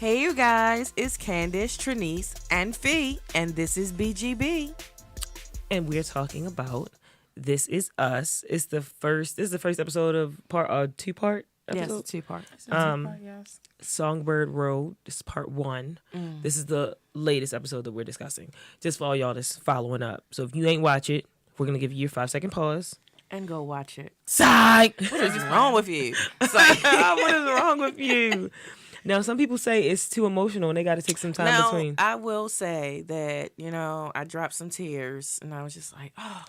Hey, you guys, it's Candice, Trinice, and Fee, and this is BGB. And we're talking about This Is Us. This is the first episode of two-part episode? Yes, two-part. Yes. Songbird Road. This is part 1. This is the latest episode that we're discussing. Just for all y'all that's following up. So if you ain't watch it, we're going to give you your 5-second pause. And go watch it. Psych! What is wrong with you? Psych. What is wrong with you? Now, some people say it's too emotional and they got to take some time between. I will say that, I dropped some tears and I was just like, oh.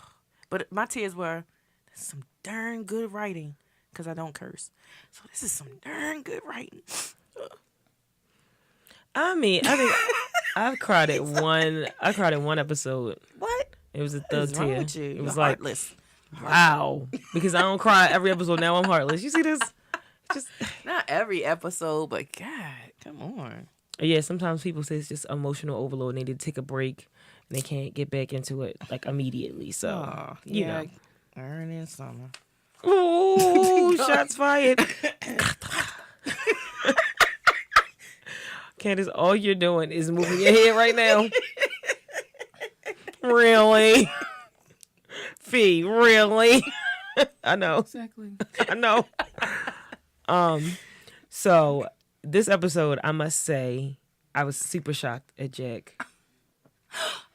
But my tears were some darn good writing because I don't curse. So this is some darn good writing. I mean, I think I cried at one episode. What? It was a What thug is wrong tear. with you? It You're was like, heartless. wow. Because I don't cry every episode. Now I'm heartless. You see this? Just Not every episode, but God, come on. yeah, sometimes people say it's just emotional overload and they need to take a break and they can't get back into it like immediately. So, you know. Iron in summer. Ooh, shots fired. Candace, all you're doing is moving your head right now. Really? Fee, really? I know. Exactly. I know. So this episode, I must say, I was super shocked at Jack.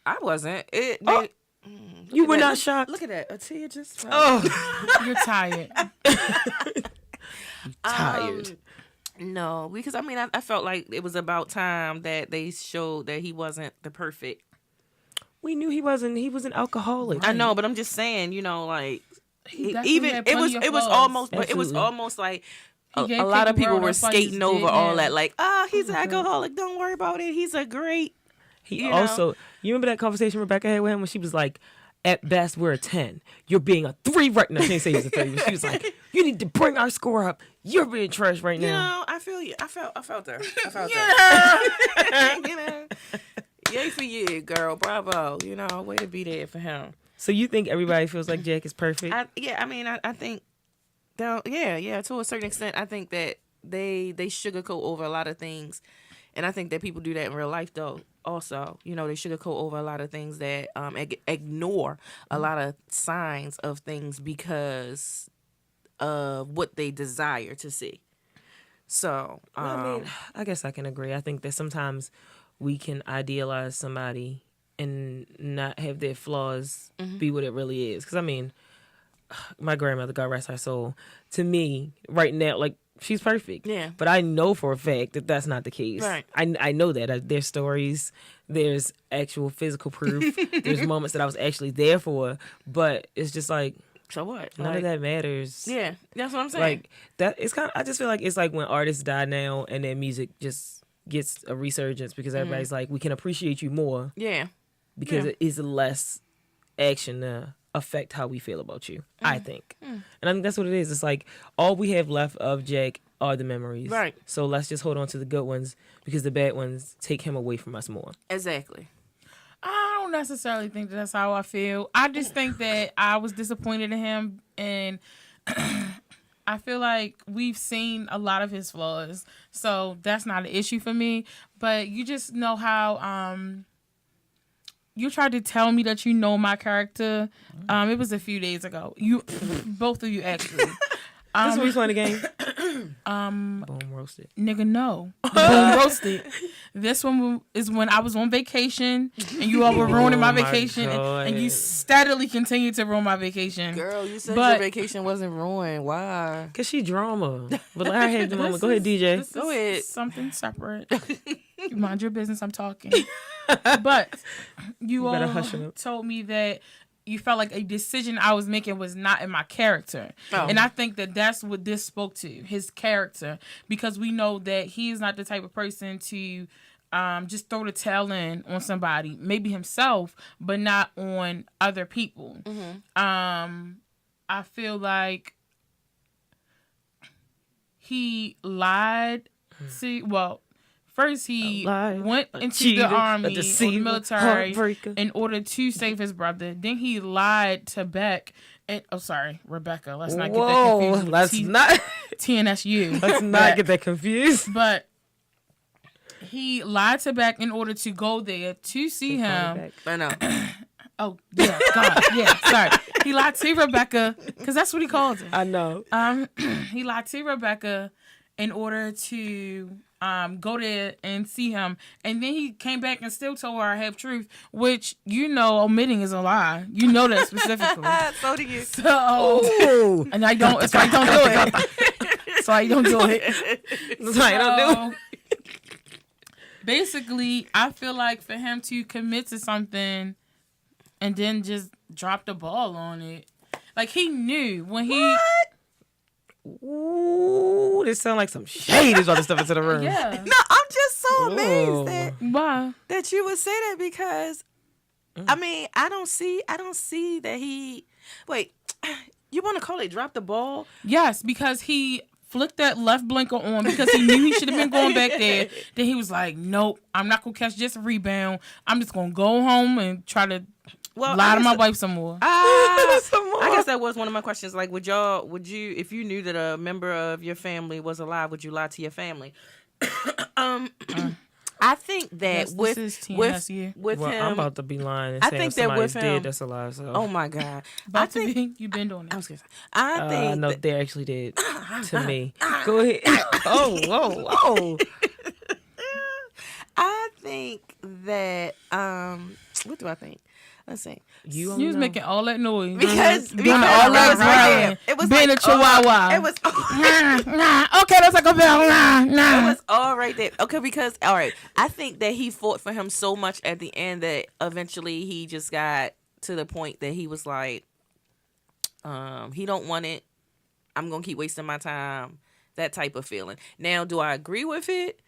I wasn't. You were not shocked? Look at that. A tear just fell. Oh, You're tired. tired. No, because I felt like it was about time that they showed that he wasn't the perfect. We knew he wasn't. He was an alcoholic. I know, but I'm just saying, like He definitely even had it was plenty of was flaws. almost but it was Absolutely. almost like He a gave lot of people people were world up, but he skating over did, all yeah. that. Like, he's an alcoholic. Don't worry about it. He's a great. He you know? also, you remember that conversation Rebecca had with him when she was like, at best, we're a 10. You're being a 3 right now. She didn't say he was a 3. But she was like, you need to bring our score up. You're being trash right now. I feel you. I felt her. I felt her. Yay for you, girl. Bravo. Way to be there for him. So you think everybody feels like Jack is perfect? I think to a certain extent, I think that they sugarcoat over a lot of things. And I think that people do that in real life, though, also. They sugarcoat over a lot of things that ignore a lot of signs of things because of what they desire to see. So, I guess I can agree. I think that sometimes we can idealize somebody and not have their flaws be what it really is. Because, my grandmother, God rest her soul, to me, right now, like, she's perfect. Yeah. But I know for a fact that that's not the case. Right. I know that. There's stories. There's actual physical proof. There's moments that I was actually there for. But it's just like, so what? none of that matters. Yeah, that's what I'm saying. Like, that, it's kind of, I just feel like it's like when artists die now and their music just gets a resurgence because everybody's like, we can appreciate you more. Yeah. Because it is less action to affect how we feel about you, I think. And I think that's what it is. It's like all we have left of Jack are the memories. Right. So let's just hold on to the good ones because the bad ones take him away from us more. Exactly. I don't necessarily think that's how I feel. I just think that I was disappointed in him, and I feel like we've seen a lot of his flaws, so that's not an issue for me. But you just know how you tried to tell me that you know my character. It was a few days ago. Both of you actually. This one we playing the game. Boom roasted. Nigga, no. Boom roasted. This one is when I was on vacation and you all were ruining my vacation and you steadily continued to ruin my vacation. Girl, you said your vacation wasn't ruined. Why? Because she drama. But I had the moment. Go ahead, DJ. Go ahead. Something separate. You mind your business. I'm talking. But you all told me that you felt like a decision I was making was not in my character. Oh. And I think that that's what this spoke to, his character. Because we know that he is not the type of person to just throw the tail in on somebody. Maybe himself, but not on other people. Mm-hmm. I feel like he lied. First, he went into the army or the military in order to save his brother. Then he lied to Beck. Rebecca. Let's not get that confused. Let's not TNSU. Let's not get that confused. But He lied to Beck in order to go there to see him. I know. Oh, yeah, God, yeah, sorry. He lied to Rebecca, because that's what he called her. I know. He lied to Rebecca in order to go there and see him. And then he came back and still told her a half-truth, which, omitting is a lie. You know that specifically. So do you. So, and I don't, so I don't do it. So I don't do it. So I don't do it. Basically, I feel like for him to commit to something and then just drop the ball on it. Like, he knew when he... Ooh, this sounds like some shade is all the stuff into the room. Yeah. No, I'm just so amazed Why? that you would say that because, I mean, I don't see that he... Wait, you want to call it drop the ball? Yes, because he flicked that left blinker on because he knew he should have been going back there. Then he was like, nope, I'm not going to catch this rebound. I'm just going to go home and try to lie to my wife some more. I guess that was one of my questions. Like, would you, if you knew that a member of your family was alive, would you lie to your family? I think that with him, I'm about to be lying and I saying think that with him, dead, that's a lie. So. Oh my God, You've been doing it. I was gonna say, I think no, they actually did to me. Go ahead. Whoa. I think that what do I think? Let's see. You was making all that noise because doing all that growling. It was being like, a chihuahua. It was okay. That's like a bell. It was all right there. Okay, because all right, I think that he fought for him so much at the end that eventually he just got to the point that he was like, he don't want it. I'm gonna keep wasting my time. That type of feeling. Now, do I agree with it?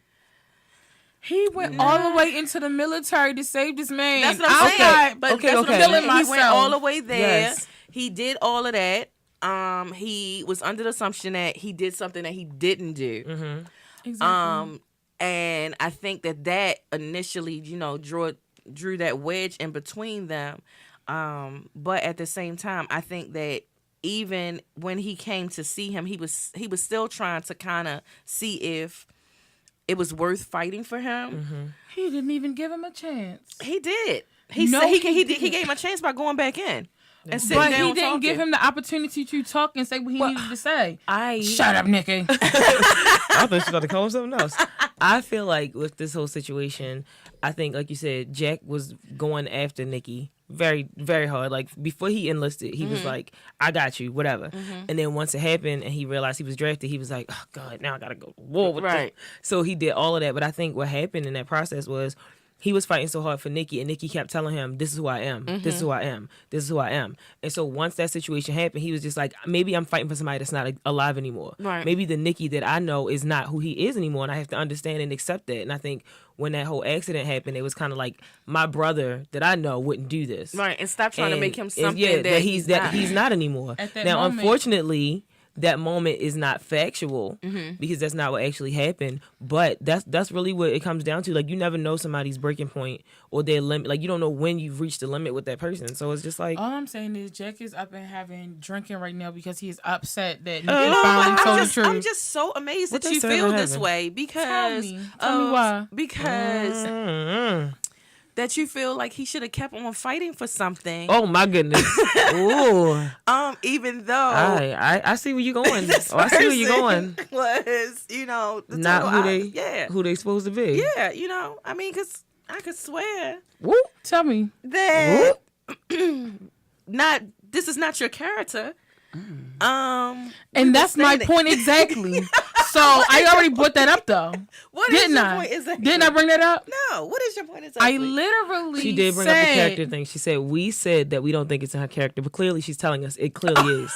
He went all the way into the military to save this man. That's what I'm saying. But okay, that's okay. what I'm saying. He went all the way there. Yes. He did all of that. He was under the assumption that he did something that he didn't do. Mm-hmm. Exactly. And I think that initially, drew that wedge in between them. But at the same time, I think that even when he came to see him, he was still trying to kind of see if it was worth fighting for him. Mm-hmm. He didn't even give him a chance. He did. He said he gave him a chance by going back in and sitting down But he didn't talking. give him the opportunity to talk and say what he needed to say. Shut up, Nicky. I thought she was about to call him something else. I feel like with this whole situation, I think, like you said, Jack was going after Nicky very, very hard. Like, before he enlisted, he was like, I got you, whatever. And then once it happened and he realized he was drafted, he was like, oh, God, now I got to go to war with this. So he did all of that. But I think what happened in that process was he was fighting so hard for Nicky, and Nicky kept telling him, this is who I am. This is who I am. This is who I am. And so once that situation happened, he was just like, maybe I'm fighting for somebody that's not alive anymore. Right. Maybe the Nicky that I know is not who he is anymore, and I have to understand and accept that. And I think when that whole accident happened, it was kind of like, my brother that I know wouldn't do this. Right, and stop trying to make him something he's not anymore. Now, unfortunately, that moment is not factual because that's not what actually happened. But that's really what it comes down to. Like, you never know somebody's breaking point or their limit. Like, you don't know when you've reached the limit with that person. So it's just like, all I'm saying is Jack is up and drinking right now because he is upset that Nicky finally told the truth. I'm just so amazed that you feel this way because Tell me why. Because that you feel like he should have kept on fighting for something. oh my goodness. Ooh. Even though I see where you're going. I see where you're going. Was Not who they supposed to be. Yeah, I mean, because I could swear. Woo. Tell me that this is not your character. And that's my point exactly. So I already brought that up though. What is your point exactly? Didn't I bring that up? No. What is your point exactly? I literally She did bring up the character thing. She said, we said that we don't think it's in her character, but clearly she's telling us it clearly is.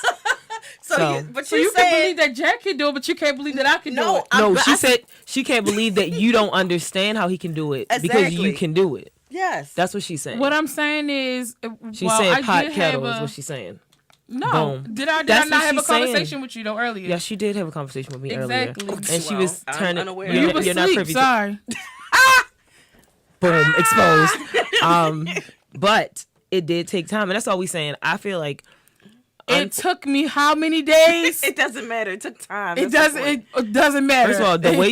So you can believe that Jack can do it, but you can't believe that I can do it. No, she said she can't believe that you don't understand how he can do it because you can do it. Yes. That's what she's saying. What I'm saying is, she's saying pot kettle is what she's saying. No, Boom. Did I not have a conversation with you though earlier? Yeah, she did have a conversation with me earlier, and she was turning. You're not privy. Sorry. Boom, exposed. But it did take time, and that's all we saying. I feel like It took me how many days? It doesn't matter. It took time. It doesn't matter. First of all, the way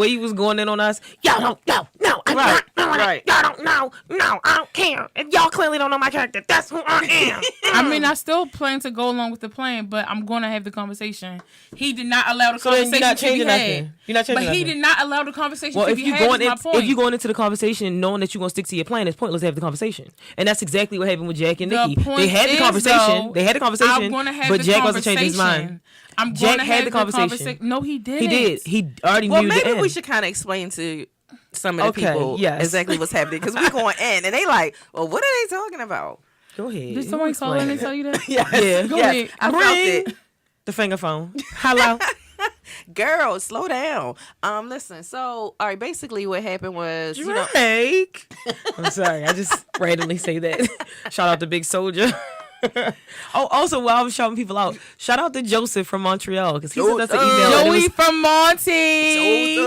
you was going in on us, y'all don't know. No, I'm not knowing it. Y'all don't know. No, I don't care. And y'all clearly don't know my character. That's who I am. I mean, I still plan to go along with the plan, but I'm going to have the conversation. He did not allow the conversation you're not to be changing had. nothing. You're not changing But he nothing. did not allow the conversation to Well, be had. Is my point. if you're going into the conversation knowing that you're going to stick to your plan, it's pointless to have the conversation. And that's exactly what happened with Jack and Nikki. They had the conversation. They had the conversation. But Jack wasn't changing his mind. Jack had the conversation. No, he didn't. He did. He already knew Well, the maybe end. we should kind of explain to some of the people exactly what's happening, because we're going in and they like, well, what are they talking about? Go ahead. Did somebody call in and tell you that? Yeah. Go ahead. I felt it. The finger phone. Hello. Girl, slow down. Listen. So, all right. Basically, what happened was, Drake. I'm sorry. I just randomly say that. Shout out to Big Soldier. Oh, also, while I was shouting people out, shout out to Joseph from Montreal, because he sent us an email. Joey from Monty.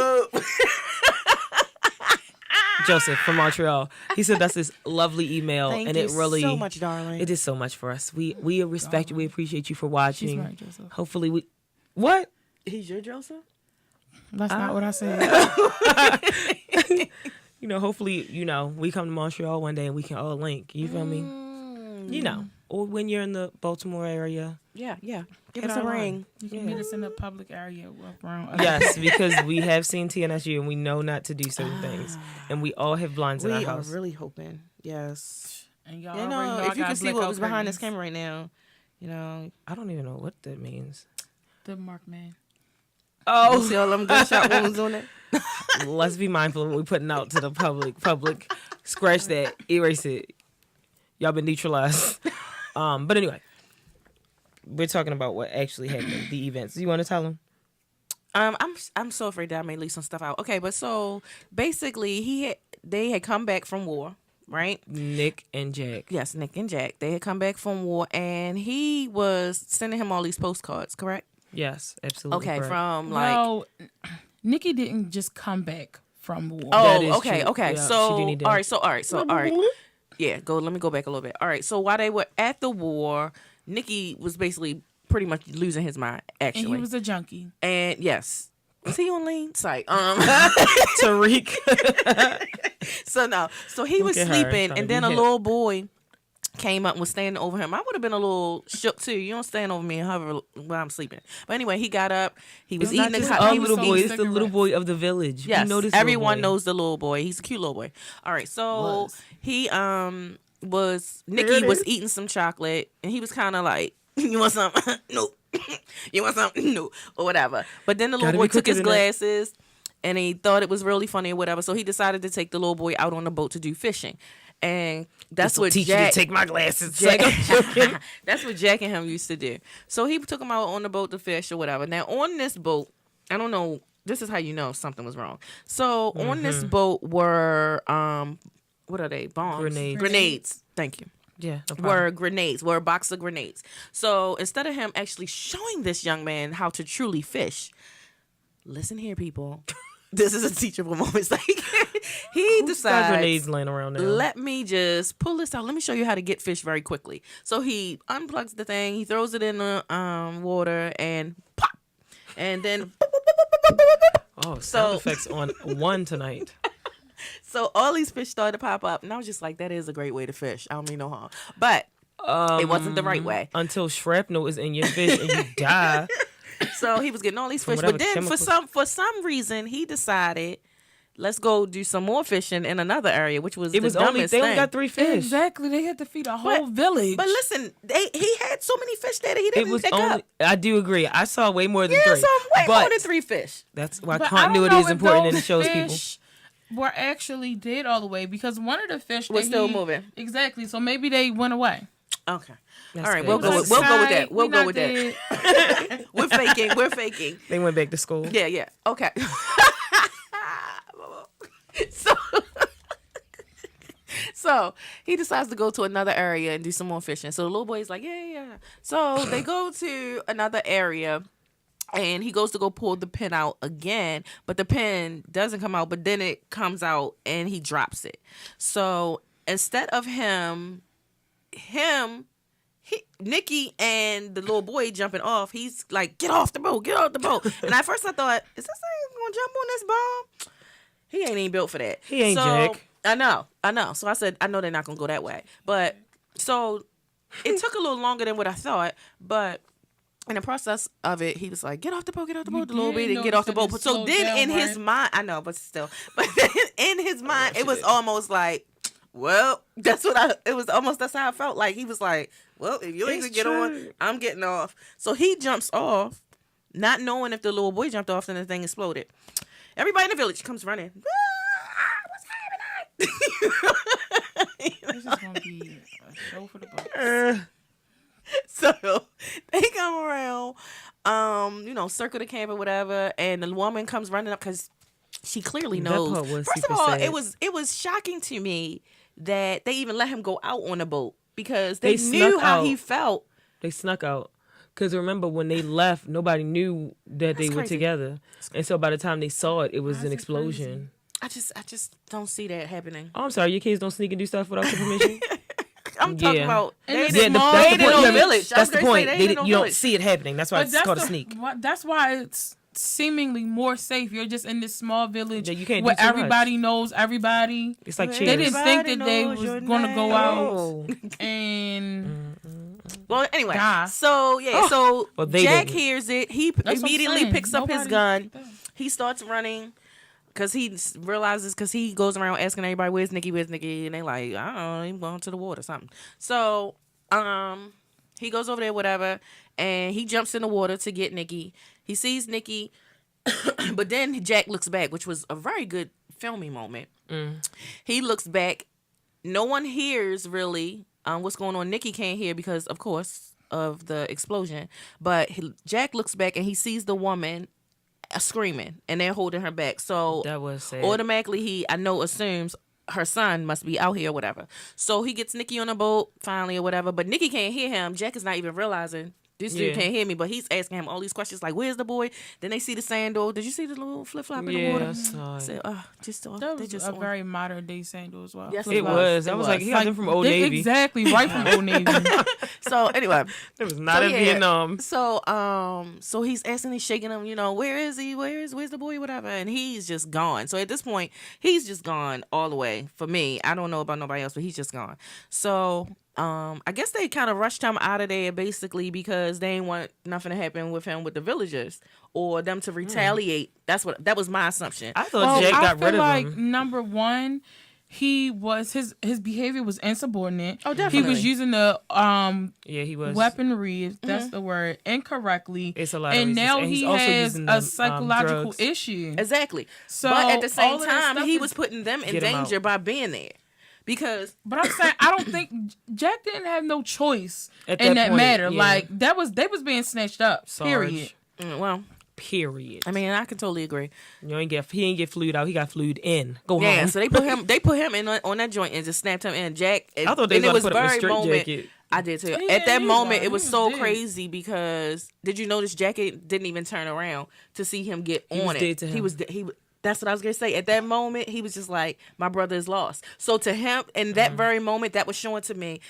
Joseph from Montreal. He sent us this lovely email, Thank and you it really so much, darling. It did so much for us. We respect you. We appreciate you for watching. She's right, Joseph. Hopefully, what? He's your Joseph? That's not what I said. Hopefully, we come to Montreal one day and we can all link. You feel me? Or when you're in the Baltimore area. Yeah. Give us a ring. You can meet us in the public area. Yes, because we have seen TNSU and we know not to do certain things. And we all have blinds in our house. We are really hoping. Yes. And y'all already know if you can see what was behind this camera right now, I don't even know what that means. The mark man. Oh, see all them gunshot wounds on it? Let's be mindful of what we're putting out to the public. Scratch that. Erase it. Y'all been neutralized. But anyway, we're talking about what actually happened, the events. You want to tell them? I'm so afraid that I may leave some stuff out. Okay, but so basically they had come back from war, right? Nick and Jack. Yes, Nick and Jack. They had come back from war, and he was sending him all these postcards, correct? Yes, absolutely. Okay, correct. from Nikki didn't just come back from war. Oh, okay. Yeah, So all right. Yeah, let me go back a little bit. All right, so while they were at the war, Nicky was basically pretty much losing his mind, actually. And he was a junkie. And yes. Was he on lean? Sorry. Tariq. So he was sleeping, and then a little boy came up and was standing over him. I would have been a little shook too. You don't stand over me and hover while I'm sleeping. But anyway, he got up. He was eating a little boy. It's the little boy of the village. Yes, everyone knows the little boy. He's a cute little boy. All right, so he Nicky was eating some chocolate, and he was kind of like, "You want some? No. You want some? No, or whatever." But then the little boy took his glasses, and he thought it was really funny or whatever. So he decided to take the little boy out on the boat to do fishing. And that's what teach Jack. You to take my glasses. That's what Jack and him used to do. So he took him out on the boat to fish or whatever. Now on this boat, I don't know. This is how you know something was wrong. So on this boat were what are they? Bombs. Grenades. Thank you. Yeah. No were a box of grenades. So instead of him actually showing this young man how to truly fish, listen here, people. This is a teachable moment. Like he decides, grenades laying around now? Let me just pull this out. Let me show you how to get fish very quickly. So he unplugs the thing. He throws it in the water and pop, and then sound effects on one tonight. So all these fish started to pop up, and I was just like, "That is a great way to fish." I don't mean no harm, but it wasn't the right way until shrapnel is in your fish and you die. So he was getting all these fish, but then for some reason he decided, let's go do some more fishing in another area, which was they only got 3 fish. Exactly, they had to feed a whole village. But listen, he had so many fish there that he didn't even pick up. I do agree. I saw way more than 3. Yeah, more than 3 fish. That's why continuity is important and it shows people. Were actually dead all the way because one of the fish was still moving. Exactly, so maybe they went away. Okay. All right, we'll go with that. We'll go with that. We're faking. They went back to school. Yeah. Okay. So he decides to go to another area and do some more fishing. So the little boy is like, yeah. So they go to another area, and he goes to go pull the pin out again, but the pin doesn't come out, but then it comes out and he drops it. So instead of him Nicky and the little boy jumping off. He's like, get off the boat. And at first I thought, is this thing gonna jump on this bomb? He ain't even built for that. He ain't Jack. I know. So I said, I know they're not gonna go that way. But so it took a little longer than what I thought. But in the process of it, he was like, get off the boat. The little bit and get off the boat. But so then in his mind, I know, but still, but in his mind, it was almost like, well, that's how I felt. Like he was like, well, if you ain't gonna get on, I'm getting off. So he jumps off, not knowing if the little boy jumped off and the thing exploded. Everybody in the village comes running. What's happening? This is gonna be a show for the books. So they come around, circle the camp or whatever, and the woman comes running up because she clearly knows. First of all, it was shocking to me that they even let him go out on the boat because they knew how he felt. They snuck out. Because remember, when they left, nobody knew that they were together. And so by the time they saw it, it was an explosion. Crazy. I just don't see that happening. Oh, I'm sorry. Your kids don't sneak and do stuff without your permission? I'm talking about that's the village. That's the point. You don't see it happening. That's why it's called a sneak. That's why it's seemingly more safe. You're just in this small village you can't where everybody knows everybody. It's like Cheers. They didn't think that they was going to go out and... Well, anyway, so Jack hears it. He immediately picks up his gun. He starts running because he realizes, because he goes around asking everybody, where's Nicky? And they like, I don't know, he's going to the water or something. So he goes over there, whatever, and he jumps in the water to get Nicky. He sees Nicky, but then Jack looks back, which was a very good filming moment. He looks back. No one hears really what's going on. Nicky can't hear because, of course, of the explosion. But Jack looks back and he sees the woman screaming and they're holding her back. So that was sad. Automatically he assumes her son must be out here or whatever. So he gets Nicky on a boat finally or whatever. But Nicky can't hear him. Jack is not even realizing this dude can't hear me, but he's asking him all these questions like, where's the boy? Then they see the sandal. Did you see the little flip-flop in the water? I said, that was a very modern-day sandal as well. Yes, it was. I was like, he got them from Old Navy. Exactly, right from Old Navy. So, anyway. It was not in Vietnam. So he's asking, he's shaking him, where is he? Where's the boy? Whatever. And he's just gone. So at this point, he's just gone all the way. For me, I don't know about nobody else, but he's just gone. So... I guess they kind of rushed him out of there basically because they didn't want nothing to happen with him with the villagers or them to retaliate. That was my assumption. I thought Jake got rid of him. Number one, he was his behavior was insubordinate. Oh, definitely. He was using the he was weaponry, if that's the word, incorrectly. It's a lot and of now and he also has a psychological drugs. issue. Exactly. So but at the same time, he was putting them in danger by being there. But I'm saying I don't think Jack didn't have no choice in that point, matter. Yeah. Like they was being snatched up. Period. Well, period. I mean, I can totally agree. He ain't get flued out. He got flued in. Go home. Yeah, so they put him in on that joint and just snapped him in. Jack. I thought they was put him in a straight jacket. I did too. At that moment, it was so crazy because did you notice Jack didn't even turn around to see him get on it? He was That's what I was going to say. At that moment, he was just like, my brother is lost. So to him, in that very moment, that was showing to me,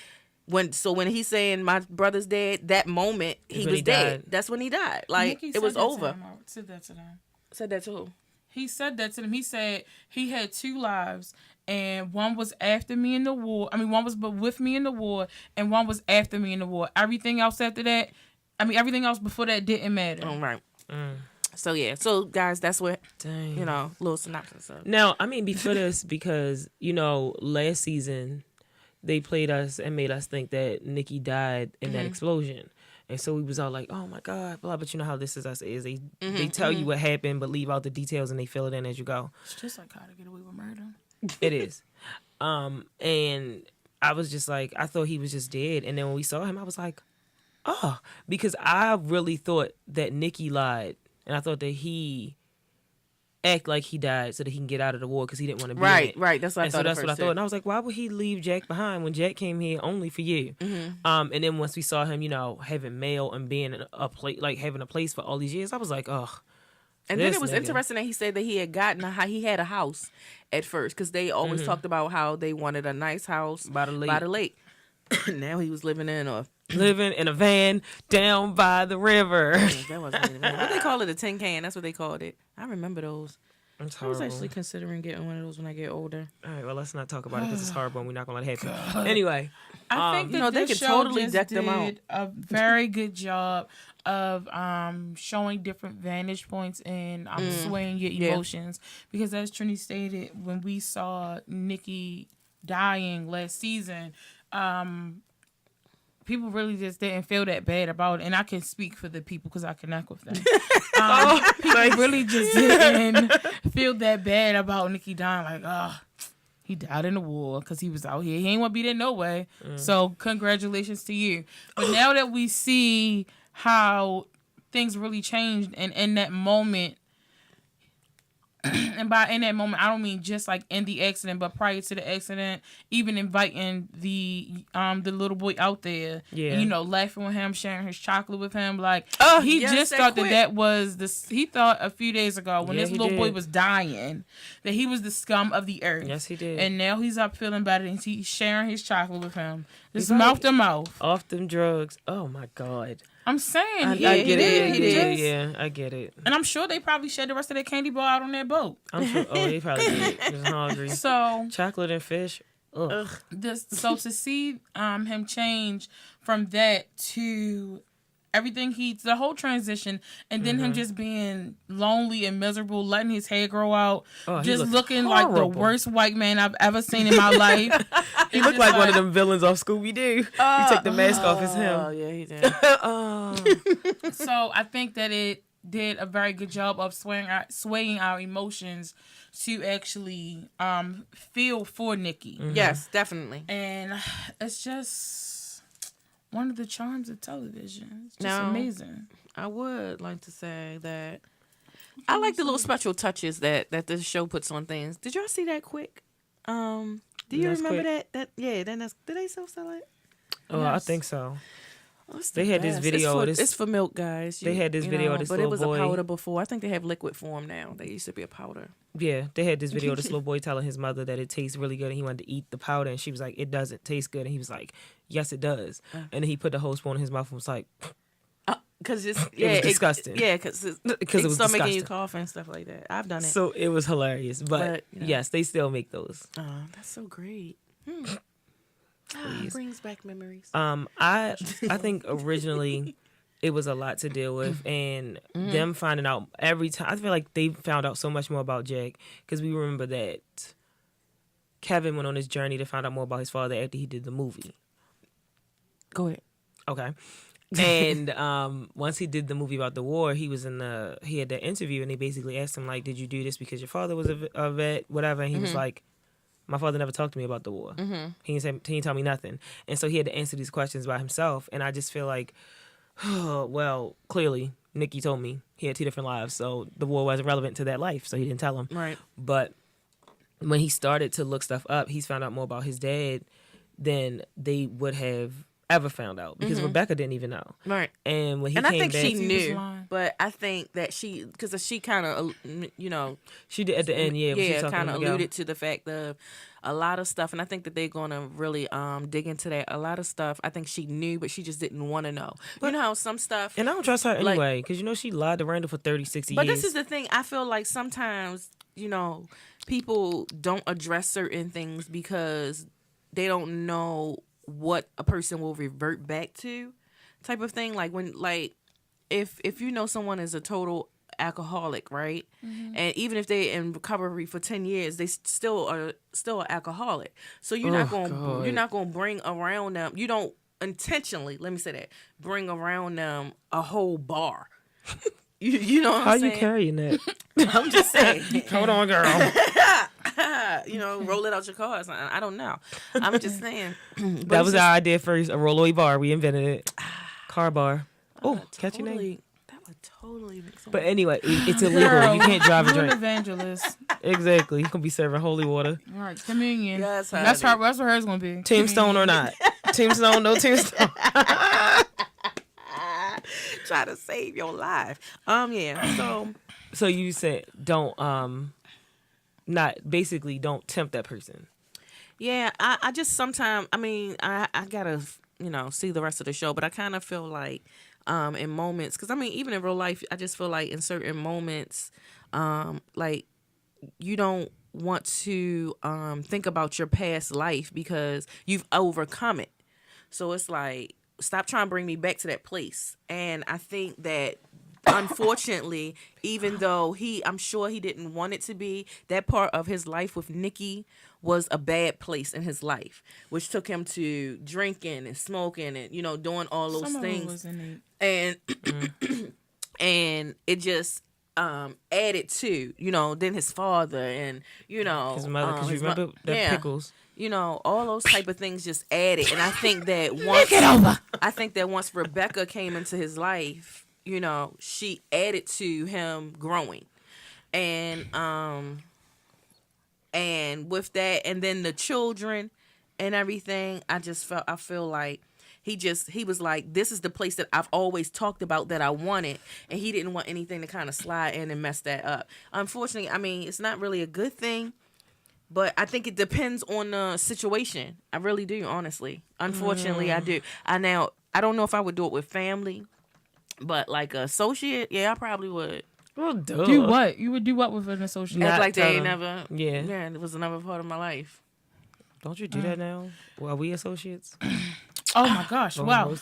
when he's saying my brother's dead, that moment, he was dead. That's when he died. Like, it was over. Said that to them. Said that to who? He said that to them. He said he had 2 lives, and one was after me in the war. I mean, one was with me in the war, and one was after me in the war. Everything else after that, everything else before that didn't matter. Oh, right. So, yeah. So, guys, that's what, little synopsis of. Now, before this, because, last season, they played us and made us think that Nicky died in that explosion. And so we was all like, oh, my God, blah. But you know how this is us is. They tell you what happened, but leave out the details, and they fill it in as you go. It's just like How to Get Away with Murder. It is. And I was just like, I thought he was just dead. And then when we saw him, I was like, oh. Because I really thought that Nicky lied. And I thought that he act like he died so that he can get out of the war because he didn't want to be in it. Right. That's what I thought. So that's what I thought. And I was like, why would he leave Jack behind when Jack came here only for you? And then once we saw him, having mail and being in a place, like having a place for all these years, I was like, ugh. And then it was interesting that he said that he had a house at first because they always talked about how they wanted a nice house by the lake. Now he was living in a living in a van down by the river. That wasn't really a van. What they call it, a tin can. That's what they called it. I remember those. I was actually considering getting one of those when I get older. All right, well, let's not talk about it because it's horrible and we're not going to let it happen. Anyway. I think that they this could show totally just deck them out. did a very good job of showing different vantage points and swaying your emotions. Because as Trini stated, when we saw Nicky dying last season, people really just didn't feel that bad about it. And I can speak for the people because I connect with them. People really just didn't feel that bad about Nicky dying. Like, he died in the war because he was out here. He ain't want to be there no way. So congratulations to you. But now that we see how things really changed and in that moment, and by in that moment, I don't mean just like in the accident, but prior to the accident, even inviting the little boy out there, and, laughing with him, sharing his chocolate with him, like he just thought that was this. He thought a few days ago when this little boy was dying that he was the scum of the earth. Yes, he did. And now he's up feeling better, and he's sharing his chocolate with him, just mouth to mouth, off them drugs. Oh my God. I'm saying, I get it. Yeah, I get it. And I'm sure they probably shared the rest of their candy bar out on that boat. I'm sure. Oh, they probably did. Just hungry. So chocolate and fish. Ugh. So to see him change from that to everything the whole transition, and then him just being lonely and miserable, letting his hair grow out, just looking like the worst white man I've ever seen in my life. He looked like one of them villains off Scooby-Doo. You take the mask off, it's him. Oh, yeah, he did. So I think that it did a very good job of swaying our emotions to actually feel for Nicky. Yes, definitely. And it's just one of the charms of television. It's just amazing. I would like to say that I like the little special touches that this show puts on things. Did y'all see that quick? Do you remember that? Did they sell it? Oh, yes. I think so. They had this video. It's for milk, guys. They had this video of this little boy. But it was a powder before. I think they have liquid form now. They used to be a powder. Yeah, they had this video of this little boy telling his mother that it tastes really good and he wanted to eat the powder. And she was like, it doesn't taste good. And he was like, yes, it does. And then he put the whole spoon in his mouth and was like... Because it was disgusting. Because it was start disgusting. Making you disgusting. cough and stuff like that. I've done it. So it was hilarious. But yes, they still make those. Oh, that's so great. It brings back memories. I think originally it was a lot to deal with, and them finding out every time. I feel like they found out so much more about Jack because we remember that Kevin went on his journey to find out more about his father after he did the movie. Go ahead. Okay. And once he did the movie about the war, he had that interview, and they basically asked him, like, did you do this because your father was a vet, whatever? And he was like, my father never talked to me about the war. He didn't tell me nothing. And so he had to answer these questions by himself. And I just feel like, well, clearly, Nicky told me he had 2 different lives, so the war wasn't relevant to that life, so he didn't tell him. Right. But when he started to look stuff up, he's found out more about his dad than they would have ever found out because Rebecca didn't even know. Right. And when he came back, I think she knew, but I think that because she kind of, she did at the end, kind of alluded to the fact of a lot of stuff, and I think that they're going to really dig into that. A lot of stuff I think she knew, but she just didn't want to know. But, you know how some stuff, and I don't trust her anyway because she lied to Randall for 36 years. But this is the thing. I feel like sometimes people don't address certain things because they don't know what a person will revert back to, type of thing. Like if someone is a total alcoholic, right? And even if they're in recovery for 10 years, they still are an alcoholic. So you're not going to bring around them. You don't intentionally, let me say that, bring around them a whole bar. You know what I'm saying? How you carrying that? I'm just saying. Hold on, girl. Roll it out your car or something. I don't know. I'm just saying. That was our idea first. A rollaway bar. We invented it. Car bar. Oh, catchy name. That would totally make sense. But anyway, it's illegal. Girl, you can't drive and drink. You're an evangelist. Exactly. You're going to be serving holy water. All right, communion. Yes, that's what hers going to be. Tombstone or not. Tombstone, no tombstone. Try to save your life. So you said don't don't tempt that person. Yeah, I just sometimes, I gotta see the rest of the show. But I kind of feel like in moments, because I mean, even in real life, I just feel like in certain moments, like you don't want to think about your past life because you've overcome it. So it's like, stop trying to bring me back to that place. And I think that unfortunately, even though I'm sure he didn't want it to be, that part of his life with Nicky was a bad place in his life, which took him to drinking and smoking and, doing all those things. And and it just added to, then his father and, his mother, because you remember the pickles. All those type of things just added. And I think that once Rebecca came into his life, she added to him growing. And with that, and then the children and everything, I feel like he was like, this is the place that I've always talked about that I wanted, and he didn't want anything to kind of slide in and mess that up. Unfortunately, I mean, it's not really a good thing, but I think it depends on the situation. I really do, honestly. Unfortunately, I do. I don't know if I would do it with family, but like an associate, yeah, I probably would. Well, duh. Do what? You would do what with an associate? Act like they ain't never. Yeah. Yeah, it was another part of my life. Don't you do that now? Well, are we associates? Oh my gosh! Wow.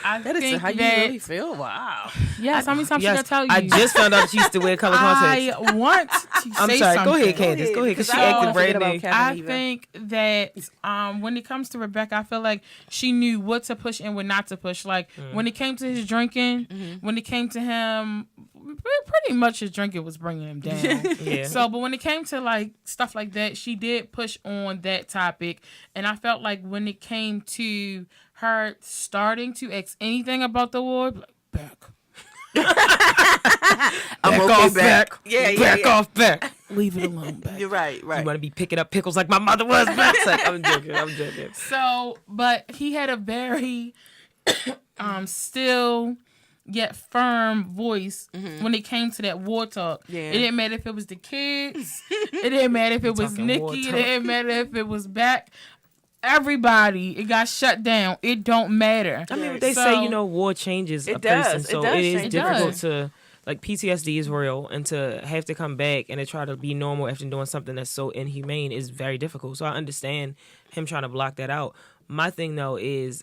I that think is how you really feel. Wow. Yes. How many times should I tell you? I just found out that she used to wear color contacts. I want to I'm say sorry. something. Go ahead, Candace. Go ahead, because she acted brand new. I think that when it comes to Rebecca, I feel like she knew what to push and what not to push. Like when it came to his drinking, when it came to him, pretty much his drinking was bringing him down. Yeah. So, but when it came to like stuff like that, she did push on that topic, and I felt like when it came to her starting to ask anything about the war, like, back. I'm okay, back. Yeah. Back off, back. Leave it alone, back. You're right. You want to be picking up pickles like my mother was back. Like, I'm joking. So, but he had a very still yet firm voice when it came to that war talk. Yeah. It didn't matter if it was the kids. It didn't matter if it was Nicky. It didn't matter if it was back. Everybody, it got shut down. It don't matter. I mean, they say, war changes a person. So it is difficult to, like, PTSD is real. And to have to come back and to try to be normal after doing something that's so inhumane is very difficult. So I understand him trying to block that out. My thing, though, is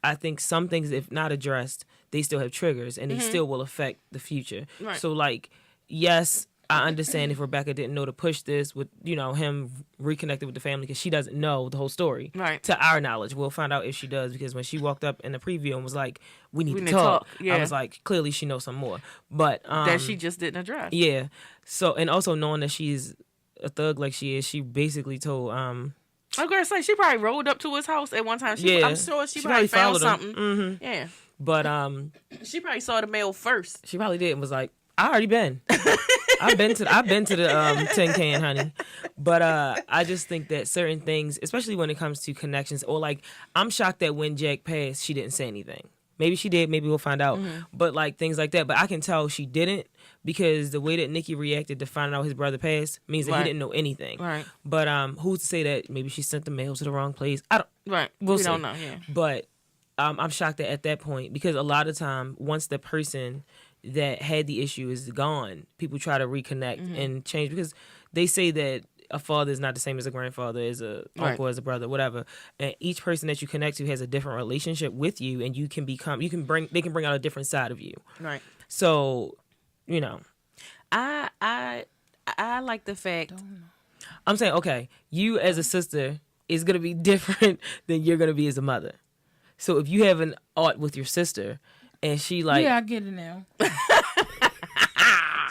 I think some things, if not addressed, they still have triggers and they still will affect the future. Right. So, like, yes, I understand if Rebecca didn't know to push this with, him reconnected with the family because she doesn't know the whole story. Right. To our knowledge. We'll find out if she does, because when she walked up in the preview and was like, we need to talk. Yeah. I was like, clearly she knows some more. But that she just didn't address. Yeah. So, and also knowing that she's a thug like she is, she basically told I'm gonna say she probably rolled up to his house at one time. I'm sure she probably found something. Mm-hmm. Yeah. But she probably saw the mail first. She probably did and was like, I already been. I've been to the tin can, honey. But I just think that certain things, especially when it comes to connections, or like, I'm shocked that when Jack passed, she didn't say anything. Maybe she did. Maybe we'll find out. Mm-hmm. But like things like that. But I can tell she didn't, because the way that Nicky reacted to finding out his brother passed means that he didn't know anything. Right. But who's to say that maybe she sent the mail to the wrong place? Right. We don't know. Yeah. But I'm shocked that at that point, because a lot of time once the person that had the issue is gone, people try to reconnect and change, because they say that a father is not the same as a grandfather, as a uncle, as a brother, whatever. And each person that you connect to has a different relationship with you, and they can bring out a different side of you. Right. So, I like the fact. I'm saying, okay, you as a sister is gonna be different than you're gonna be as a mother. So if you have an art with your sister, and she like... Yeah, I get it now.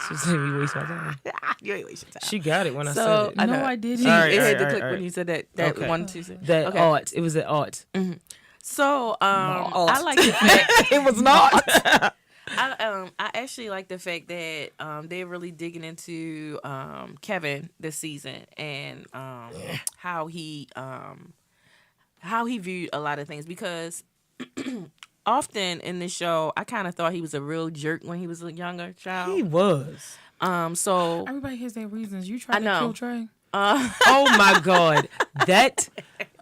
She's saying you waste my time. You ain't waste your time. she got it when I said it. No, I didn't. It had to click when you said that okay. 1, 2, 3. That art. It was an art. Mm-hmm. So I like the fact... It was not. I actually like the fact that they're really digging into Kevin this season, and how he viewed a lot of things, because often in the show I kind of thought he was a real jerk when he was a younger child. He was. So everybody has their reasons. You tried to kill Trey. Oh my God, that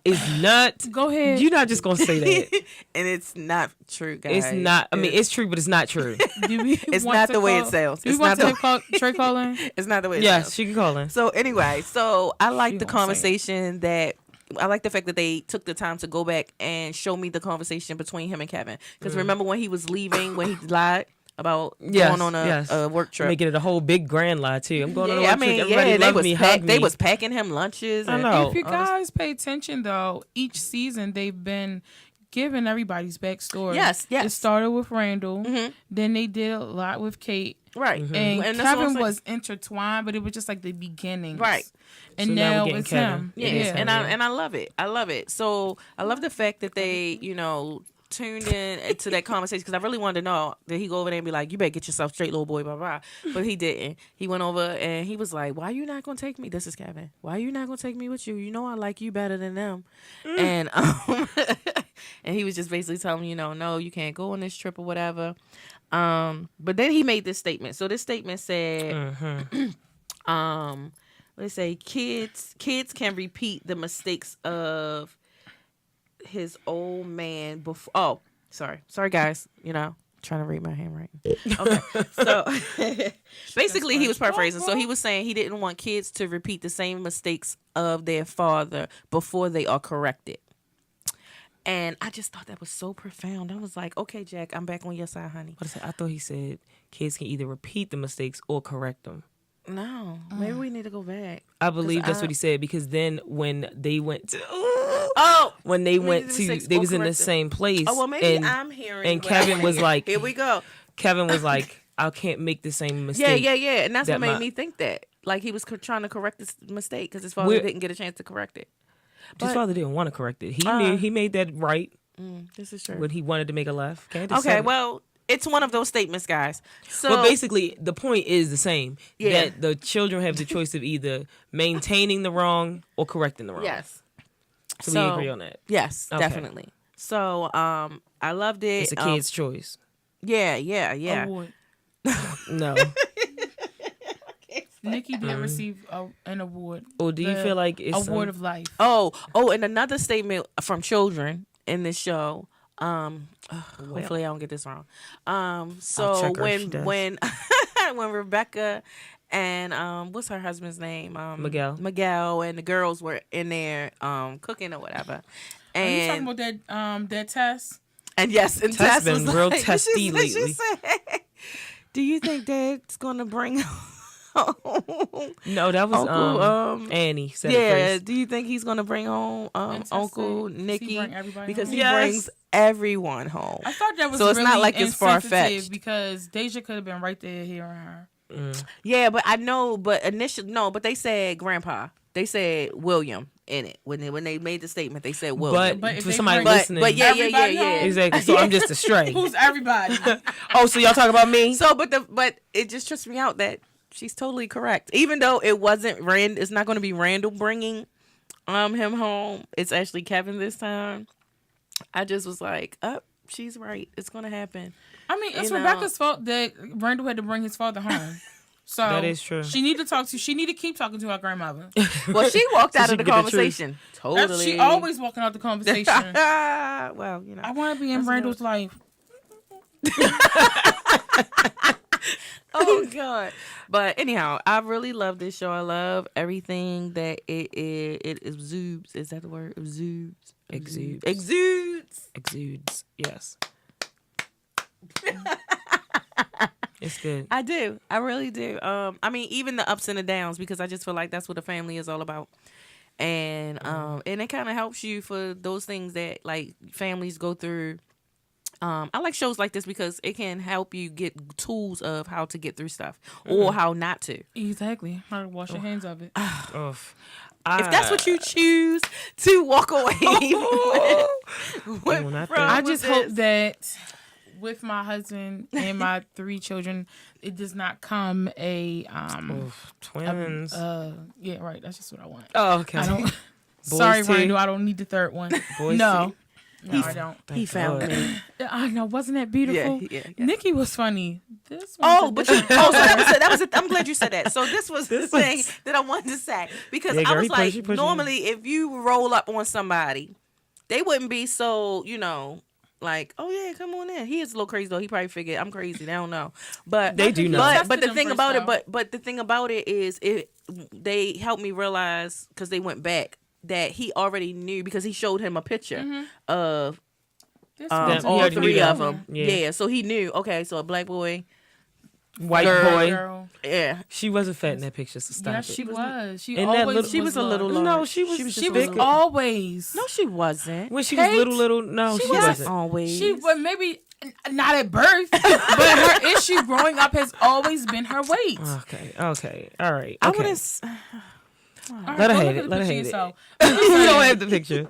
is not. Go ahead. You're not just gonna say that. And it's not true, guys. It's not. I mean, it's true, but it's not true. It's not the way it sounds. Do you want to call Trey calling? It's not the way it Yes, sounds. she can call in. So anyway, I like the won't say conversation that. I like the fact that they took the time to go back and show me the conversation between him and Kevin. Because remember when he was leaving, when he lied about going on a work trip, making it a whole big grand lie too. I'm going on a work trip. Everybody they was packing him lunches. I know. If you guys pay attention, though, each season they've been giving everybody's backstory. Yes. It started with Randall. Mm-hmm. Then they did a lot with Kate. Right. Mm-hmm. And Kevin was intertwined, but it was just like the beginnings. Right. And so now it's Kevin. him. Yeah. And I love it. I love it. So I love the fact that they, tuned in to that conversation because I really wanted to know that he go over there and be like, you better get yourself straight, little boy, blah, blah. But he didn't. He went over and he was like, why you not going to take me? This is Kevin. Why you not going to take me with you? You know I like you better than them. And and he was just basically telling me, no, you can't go on this trip or whatever. But then he made this statement. So this statement said, let's say kids can repeat the mistakes of his old man before. Oh, sorry guys, trying to read my handwriting. Okay. So basically he was paraphrasing. So he was saying he didn't want kids to repeat the same mistakes of their father before they are corrected. And I just thought that was so profound. I was like, okay, Jack, I'm back on your side, honey. I thought he said kids can either repeat the mistakes or correct them. No, maybe we need to go back. I believe that's what he said because then when they went to they was in the same place. Oh well, maybe I'm hearing. And Kevin was like, "Here we go." Kevin was like, "I can't make the same mistake." Yeah, and that's what made me think that. Like he was trying to correct this mistake because his father didn't get a chance to correct it. His father didn't want to correct it. He made that right. This is true. When he wanted to make a left. Okay, well. It's one of those statements, guys. So, but basically, the point is the same. Yeah. That the children have the choice of either maintaining the wrong or correcting the wrong. Yes. So we agree on that. Yes, definitely. So I loved it. It's a kid's choice. Yeah. Award. No. Nicky did receive an award. Oh, do you feel like it's award of life? Oh, and another statement from children in this show. Hopefully I don't get this wrong. So when when Rebecca and what's her husband's name? Miguel and the girls were in there cooking or whatever. And are you talking about that Tess? And yes, and Tess been was real testy lately. She said, do you think Dad's gonna bring home? No, that was Uncle, Annie said it first. Do you think he's gonna bring home Uncle Nicky because he home? brings everyone home? I thought that was so it's really not like it's far fetched because Deja could have been right there hearing her. Yeah, but I know, but but they said Grandpa. They said William in it when they made the statement. They said William. But for somebody listening, yeah, exactly. So I'm just a stray. Who's everybody? Oh, so y'all talk about me? So, but it just trips me out that she's totally correct. Even though it wasn't it's not going to be Randall bringing him home. It's actually Kevin this time. I just was like, she's right. It's going to happen. I mean, it's Rebecca's fault that Randall had to bring his father home. So that is true. She need to keep talking to her grandmother. Well, she walked out of the conversation. Totally. She always walking out the conversation. Well, I want to be in Randall's life. Oh God! But anyhow, I really love this show. I love everything that it exudes. Is that the word? Exudes. Yes. It's good. I do. I really do. I mean, even the ups and the downs, because I just feel like that's what a family is all about. And and it kind of helps you for those things that like families go through. I like shows like this because it can help you get tools of how to get through stuff or how not to. Exactly. How to wash your hands of it. If that's what you choose to walk away I just hope that with my husband and my 3 children, it does not come a twins. Yeah, right. That's just what I want. Oh, okay. Sorry, Randall. I don't need the third one. Boys no. No, I don't. He found me. I know. Wasn't that beautiful? Yeah. Nicky was funny. This Oh, but so that was it. I'm glad you said that. So this was the thing that I wanted to say, because I was like, normally if you roll up on somebody, they wouldn't be so, like, oh yeah, come on in. He is a little crazy though. He probably figured I'm crazy. They don't know, but they do know. But the thing about it, but the thing about it is, they helped me realize, because they went back, that he already knew, because he showed him a picture of all three of them. Yeah, so he knew. Okay, so a black boy, white boy. Yeah, she wasn't fat in that picture. So stop it. She was. She was a little. No, she was. She was always. No, she wasn't. When she was little. No, she wasn't always. She was maybe not at birth, but her issue growing up has always been her weight. Okay, all right. I wouldn't. Let her have it. Let her have it. You don't have the picture.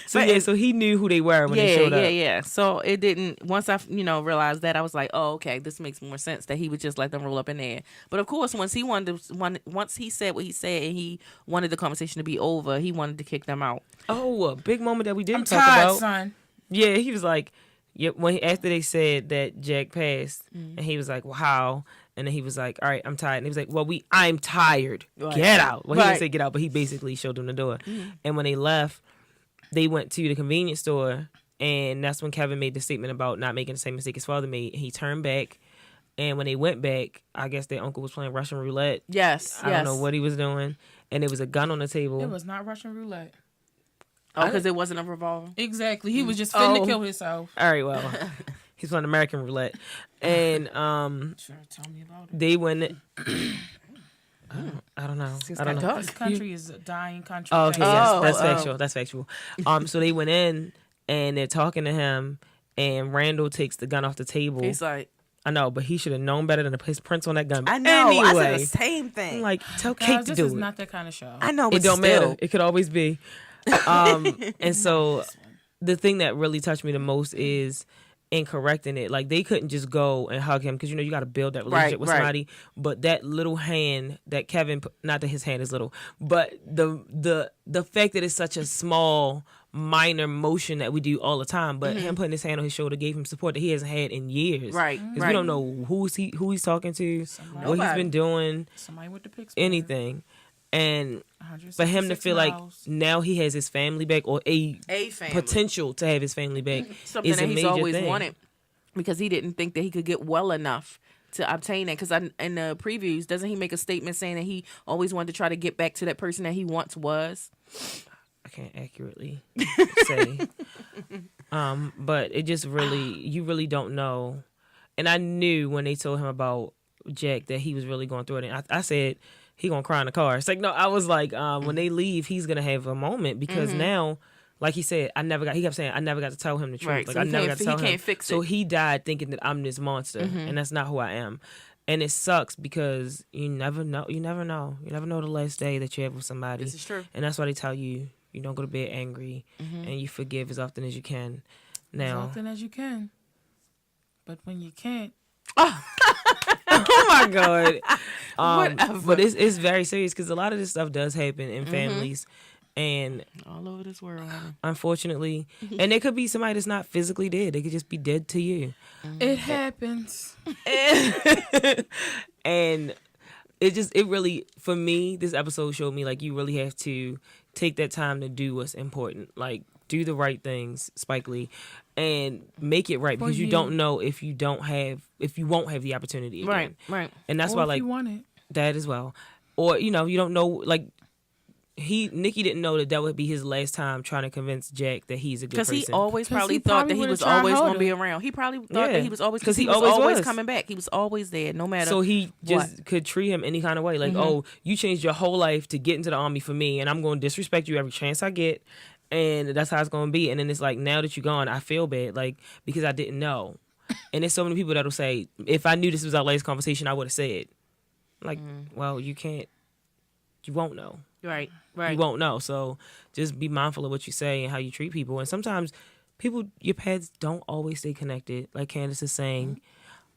So he knew who they were when they showed up. Yeah. So it didn't. Once I, realized that, I was like, oh, okay, this makes more sense that he would just let them roll up in there. But of course, once he said what he said, and he wanted the conversation to be over, he wanted to kick them out. Oh, a big moment that we didn't talk about. Son. Yeah, he was like, after they said that Jack passed, and he was like, well, how? And then he was like, all right, I'm tired. And he was like, well, I'm tired. Right. Get out. Well, he didn't say get out, but he basically showed them the door. Mm-hmm. And when they left, they went to the convenience store, and that's when Kevin made the statement about not making the same mistake his father made. He turned back, and when they went back, I guess their uncle was playing Russian roulette. Yes. I don't know what he was doing. And there was a gun on the table. It was not Russian roulette. Oh, because it wasn't a revolver? Exactly. He was just finna to kill himself. All right, well... He's playing American roulette, and tell me about it. They went. I don't know. This country is a dying country. Oh, okay, yes, that's factual. That's factual. So they went in and they're talking to him, and Randall takes the gun off the table. He's like, I know, but he should have known better than to put his prints on that gun. I know. Anyway, I said the same thing. I'm like, tell Kate to do it. This is not that kind of show. I know, but it don't matter. It could always be. And so the thing that really touched me the most is in correcting it. Like, they couldn't just go and hug him, because you got to build that relationship with somebody. But that little hand that Kevin, not that his hand is little, but the fact that it's such a small, minor motion that we do all the time, but him putting his hand on his shoulder gave him support that he hasn't had in years. Right. Because we don't know who he's talking to, what he's been doing, somebody with the picture, anything. And for him to feel like now he has his family back, or a family. Potential to have his family back, something is that he's always thing. Wanted, because he didn't think that he could get well enough to obtain that. Because in the previews, doesn't he make a statement saying that he always wanted to try to get back to that person that he once was? I can't accurately say, but it just you really don't know. And I knew when they told him about Jack that he was really going through it. And I said, he gonna cry in the car. It's like, no, I was like, when they leave, he's gonna have a moment, because now, like he said, he kept saying, I never got to tell him the truth. Right. Like, so I never got to tell him. He can't fix it. So he died thinking that I'm this monster, and that's not who I am. And it sucks, because you never know. You never know the last day that you have with somebody. This is true. And that's why they tell you don't go to bed angry, and you forgive as often as you can. Now, as often as you can. But when you can't. Oh my God. But it's very serious, because a lot of this stuff does happen in families, and all over this world, unfortunately. And there could be somebody that's not physically dead. They could just be dead to you. It happens. And it really, for me, this episode showed me, like, you really have to take that time to do what's important. Like, do the right things, Spike Lee, and make it right, because you don't know if you won't have the opportunity again. Right. And that's or why, if like, you want it. That as well. Or, you don't know, like, Nicky didn't know that would be his last time trying to convince Jack that he's a good person. Because he always probably thought that he was always going to be around. He probably thought that he was always, because he was always coming back. He was always there, no matter. So he just could treat him any kind of way. Like, oh, you changed your whole life to get into the army for me, and I'm going to disrespect you every chance I get, and that's how it's going to be. And then it's like, now that you're gone, I feel bad, like, because I didn't know. And there's so many people that'll say, if I knew this was our last conversation, I would have said. Like, well, you won't know. Right. You won't know. So just be mindful of what you say and how you treat people. And sometimes your paths don't always stay connected, like Candace is saying.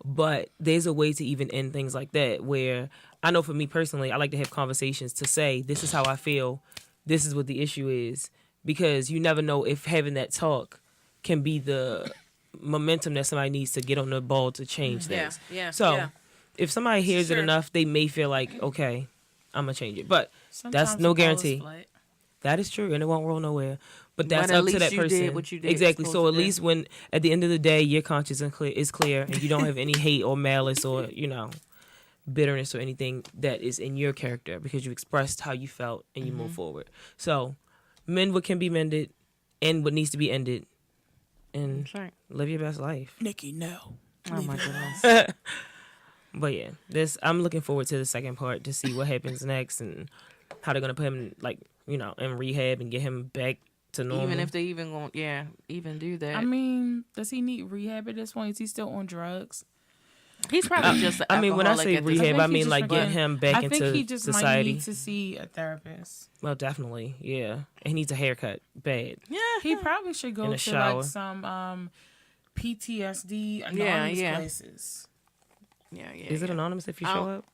But there's a way to even end things like that, where I know for me personally, I like to have conversations to say, this is how I feel. This is what the issue is. because you never know if having that talk can be the momentum that somebody needs to get on the ball to change things. So if somebody hears it enough, they may feel like, okay, I'm going to change it. But sometimes that's no guarantee. That is true, and it won't roll nowhere. But that's up to that person. Did what you did exactly. So at least when, at the end of the day, your conscience is clear, and you don't have any hate or malice or, bitterness or anything that is in your character because you expressed how you felt and you move forward. So mend what can be mended, end what needs to be ended, and live your best life. Nicky, no. Oh my goodness. But yeah, I'm looking forward to the second part to see what happens next and how they're gonna put him in rehab and get him back to normal. Even if they even won't, even do that. I mean, does he need rehab at this point? Is he still on drugs? He's probably just. When I say rehab, I mean like get him back into society. I think he just might need to see a therapist. Well, definitely, yeah. And he needs a haircut, bad. Yeah, he probably should go to like some PTSD anonymous places. Yeah. Is it anonymous if you show up?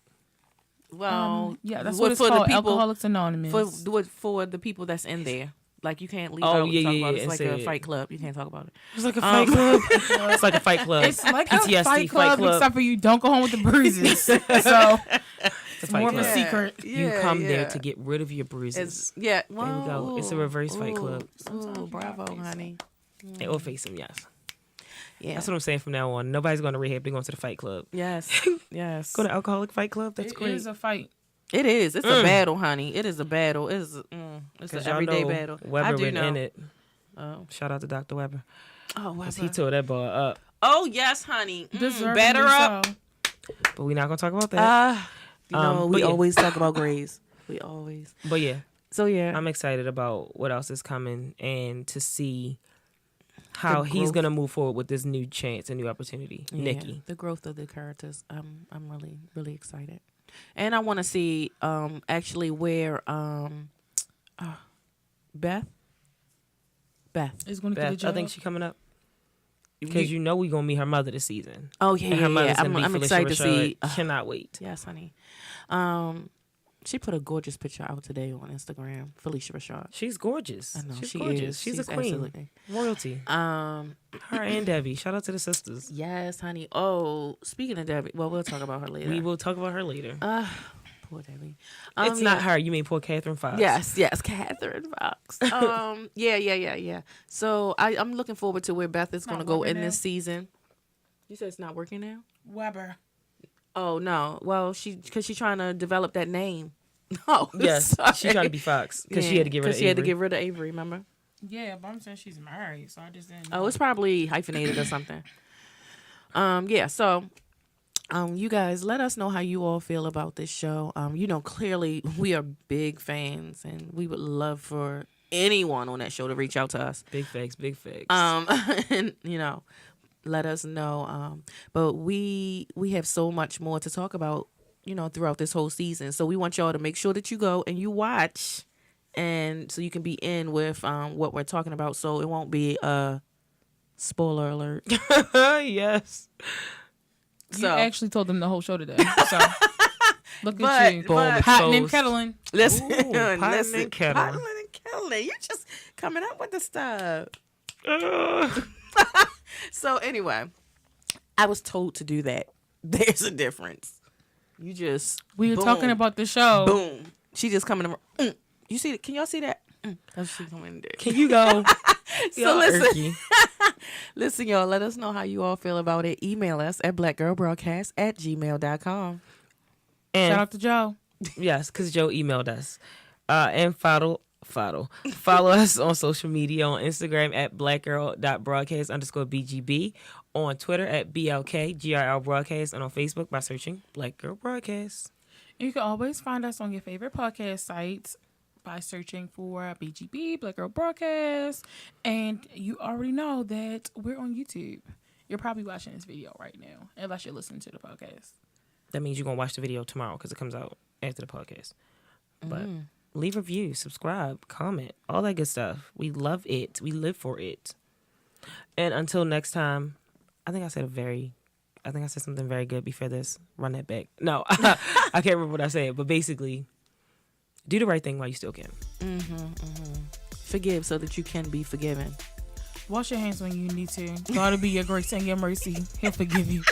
Well, that's what it's called. Alcoholics Anonymous. For the people that's in there. Like, you can't leave out and talk about it. It's like a fight club. You can't talk about it. It's like a fight club. It's like a fight club. It's like PTSD a fight club, except for you don't go home with the bruises. So it's more of a secret. You come there to get rid of your bruises. There we go. It's a reverse fight club. Oh, bravo, honey. Or face him, yes. Yeah. That's what I'm saying from now on. Nobody's going to rehab. They're going to the fight club. Yes. Go to alcoholic fight club. That's great. It is a fight. It is. It's a battle, honey. It is a battle. It's an everyday battle. Weber went in it. Oh. Shout out to Dr. Weber. Oh, Weber. He tore that ball up. Oh, yes, honey. Batter up. But we're not going to talk about that. We always talk about grades. We always. But yeah. So, yeah. I'm excited about what else is coming and to see how he's going to move forward with this new chance and new opportunity. Yeah, Nicky. The growth of the characters. I'm really, really excited. And I want to see actually where Beth is going to get a job. I think she's coming up. Because we're going to meet her mother this season. Oh, yeah, and her mother's I'm excited to see. Cannot wait. Yes, honey. She put a gorgeous picture out today on Instagram. Felicia Rashad. She's gorgeous. I know, she's gorgeous. She's a queen. Absolutely. Royalty. Her and Debbie. Shout out to the sisters. Yes, honey. Oh, speaking of Debbie, well, we'll talk about her later. We will talk about her later. Poor Debbie. It's not her. You mean poor Catherine Fox? Yes, Catherine Fox. Yeah. So I'm looking forward to where Beth is going to go in this season. You said it's not working now? Weber. Oh, no. Well, because she's trying to develop that name. Oh, yes. She's trying to be Fox because she had to get rid of Avery. She had to get rid of Avery, remember? Yeah, but I'm saying she's married, so I just didn't know. Oh, it's probably hyphenated or something. So you guys, let us know how you all feel about this show. Clearly we are big fans, and we would love for anyone on that show to reach out to us. Big facts. And, let us know. But we have so much more to talk about, throughout this whole season. So we want y'all to make sure that you go and you watch, and so you can be in with what we're talking about. So it won't be a spoiler alert. Yes. You actually told them the whole show today. So look at you. Potting and kettling. Listen. Potting and kettling. You're just coming up with the stuff. So anyway, I was told to do that. There's a difference. We were talking about the show. Boom. She just coming to. You see? Can y'all see that? That's what she's coming to do. Can you go? So listen. Listen, y'all. Let us know how you all feel about it. Email us at blackgirlbroadcast@gmail.com. And shout out to Joe. Yes, because Joe emailed us. And follow us on social media on Instagram at blackgirl.broadcast_BGB, on Twitter at BLKGRL Broadcast, and on Facebook by searching Black Girl Broadcast. You can always find us on your favorite podcast sites by searching for BGB, Black Girl Broadcast. And you already know that we're on YouTube. You're probably watching this video right now, unless you're listening to the podcast. That means you're going to watch the video tomorrow because it comes out after the podcast. But leave a review, subscribe, comment, all that good stuff. We love it. We live for it. And until next time, I think I said something very good before this. Run that back. No, I can't remember what I said. But basically, do the right thing while you still can. forgive so that you can be forgiven. Wash your hands when you need to. God will be your grace and your mercy. He'll forgive you.